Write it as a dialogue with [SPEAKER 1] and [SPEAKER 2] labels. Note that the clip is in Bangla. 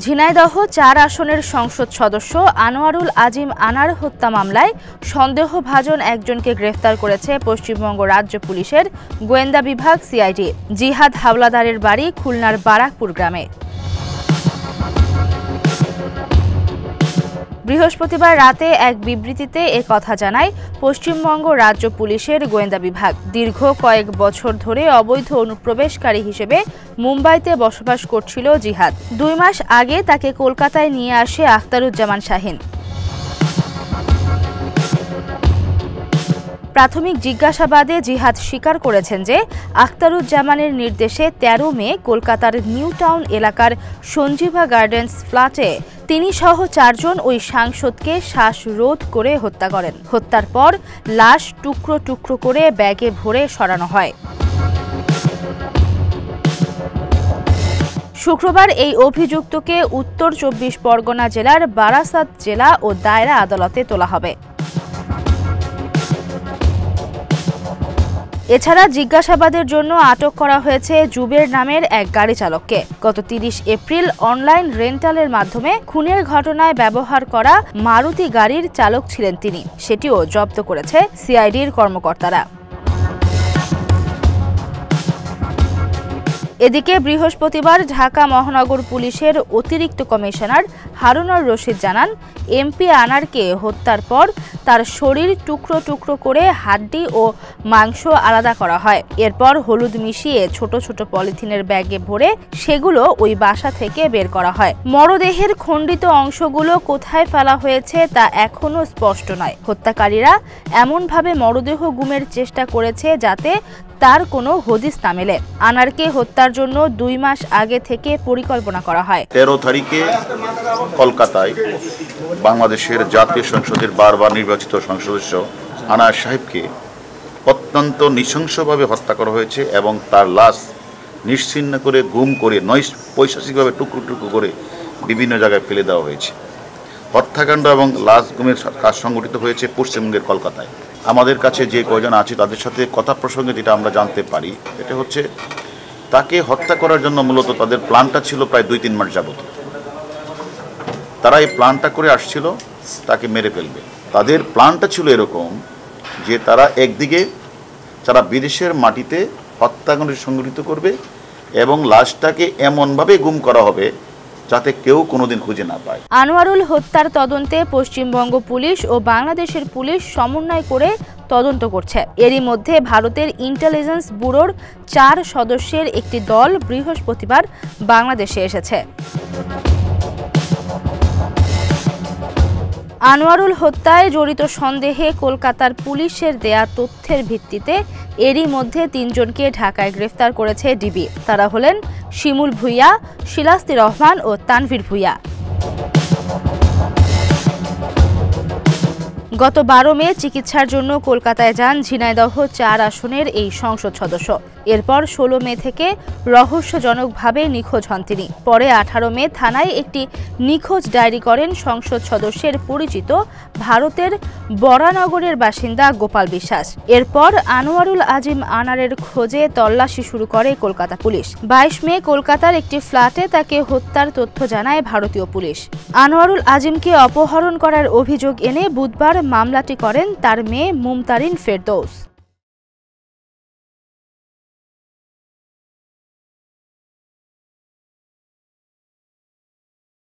[SPEAKER 1] ঝিনাইদহ ৪ আসনের সংসদ সদস্য আনোয়ারুল আজিম আনার হত্যা মামলায় সন্দেহভাজন একজনকে গ্রেফতার করেছে পশ্চিমবঙ্গ রাজ্য পুলিশের গোয়েন্দা বিভাগ সিআইডি। জিহাদ হাওলাদারের বাড়ি খুলনার বারাকপুর গ্রামে। বৃহস্পতিবার রাতে এক বিবৃতিতে একথা জানায় পশ্চিমবঙ্গ রাজ্য পুলিশের গোয়েন্দা বিভাগ। দীর্ঘ কয়েক বছর ধরে অবৈধ অনুপ্রবেশকারী হিসেবে মুম্বাইতে বসবাস করছিল জিহাদ। 2 মাস আগে তাকে কলকাতায় নিয়ে আসে আখতারুজ্জামান শাহীন। প্রাথমিক জিজ্ঞাসাবাদে জিহাদ স্বীকার করেছেন যে আখতারুজ্জামানের নির্দেশে 13 মে কলকাতার নিউ টাউন এলাকার সঞ্জীভা গার্ডেন্স ফ্ল্যাটে তিনি সহ 4 জন ওই সাংসদকে শ্বাসরোধ করে হত্যা করেন। হত্যার পর লাশ টুকরো টুকরো করে ব্যাগে ভরে সরানো হয়। শুক্রবার এই অভিযুক্তকে উত্তর 24 পরগনা জেলার বারাসাত জেলা ও দায়রা আদালতে তোলা হবে। এছাড়া জিজ্ঞাসাবাদের জন্য আটক করা হয়েছে জুবের নামের এক গাড়ি চালককে। গত 30 এপ্রিল অনলাইন রেন্টালের মাধ্যমে খুনের ঘটনায় ব্যবহার করা মারুতি গাড়ির চালক ছিলেন তিনি। সেটিও জব্দ করেছে সিআইডির কর্মকর্তারা। এদিকে বৃহস্পতিবার ঢাকা মহানগর পুলিশের অতিরিক্ত কমিশনার হারুনুর রশিদ জানান, এমপি আনারকে হত্যার পর তার শরীর টুকরো টুকরো করে হাড্ডি ও মাংস আলাদা করা হয়। এরপর হলুদ মিশিয়ে ছোট ছোট পলিথিনের ব্যাগে ভরে সেগুলো ওই বাসা থেকে বের করা হয়। মরদেহের খণ্ডিত অংশগুলো কোথায় ফেলা হয়েছে তা এখনো স্পষ্ট নয়। হত্যাকারীরা এমনভাবে মরদেহ গুমের চেষ্টা করেছে যাতে তার কোনো হদিস না মেলে। আনারকে হত্যার জন্য 2 মাস আগে থেকে পরিকল্পনা করা হয়।
[SPEAKER 2] 13 তারিখে কলকাতায় বাংলাদেশের জাতীয় সংসদের বারবার নির্বাচিত সংসদ সদস্য আনার সাহেবকে অত্যন্ত নৃশংসভাবে হত্যা করা হয়েছে এবং তার লাশ নিশ্চিহ্ন করে গুম করে পৈশাচিকভাবে টুকরো টুকরো করে বিভিন্ন জায়গায় ফেলে দেওয়া হয়েছে। হত্যাকাণ্ড এবং লাশ গুমের কাজ সংগঠিত হয়েছে পশ্চিমবঙ্গের কলকাতায়। আমাদের কাছে যে কয়জন আছে তাদের সাথে কথা প্রসঙ্গে যেটা আমরা জানতে পারি এটা হচ্ছে তাকে হত্যা করার জন্য মূলত তাদের প্ল্যানটা ছিল প্রায় 2-3 মাস যাবত। তারা এই প্ল্যানটা করে আসছিল তাকে মেরে ফেলবে। তাদের প্ল্যানটা ছিল এরকম যে তারা একদিকে যারা বিদেশের মাটিতে হত্যাকাণ্ড সংগঠিত করবে এবং লাশটাকে এমনভাবে গুম করা হবে যাতে কেউ কোনোদিন খুঁজে না পায়।
[SPEAKER 1] আনোয়ারুল হত্যার তদন্তে পশ্চিমবঙ্গ পুলিশ ও বাংলাদেশের পুলিশ সমন্বয় করে তদন্ত করছে। এরই মধ্যে ভারতের ইন্টেলিজেন্স ব্যুরোর 4 সদস্যের একটি দল বৃহস্পতিবার বাংলাদেশে এসেছে। আনোয়ারুল হত্যায় জড়িত সন্দেহে কলকাতার পুলিশের দেয়া তথ্যের ভিত্তিতে এরই মধ্যে 3 জনকে ঢাকায় গ্রেফতার করেছে ডিবি। তারা হলেন শিমুল ভুইয়া, শিলাস্তি রহমান ও তানভীর ভুইয়া। গত 12 মে চিকিৎসার জন্য কলকাতায় যান ঝিনাইদহ 4 আসনের এই সংসদ সদস্য। এরপর 16 মে থেকে রহস্যজনকভাবে নিখোঁজ হন তিনি। পরে 18 মে থানায় একটি নিখোঁজ ডায়েরি করেন সংসদ সদস্যের পরিচিত ভারতের বরানগরের বাসিন্দা গোপাল বিশ্বাস। এরপর আনোয়ারুল আজিম আনারের খোঁজে তল্লাশি শুরু করে কলকাতা পুলিশ। 22 মে কলকাতার একটি ফ্ল্যাটে তাকে হত্যার তথ্য জানায় ভারতীয় পুলিশ। আনোয়ারুল আজিমকে অপহরণ করার অভিযোগ এনে বুধবার মামলাটি করেন তার মেয়ে মুমতারিন ফেরদৌস।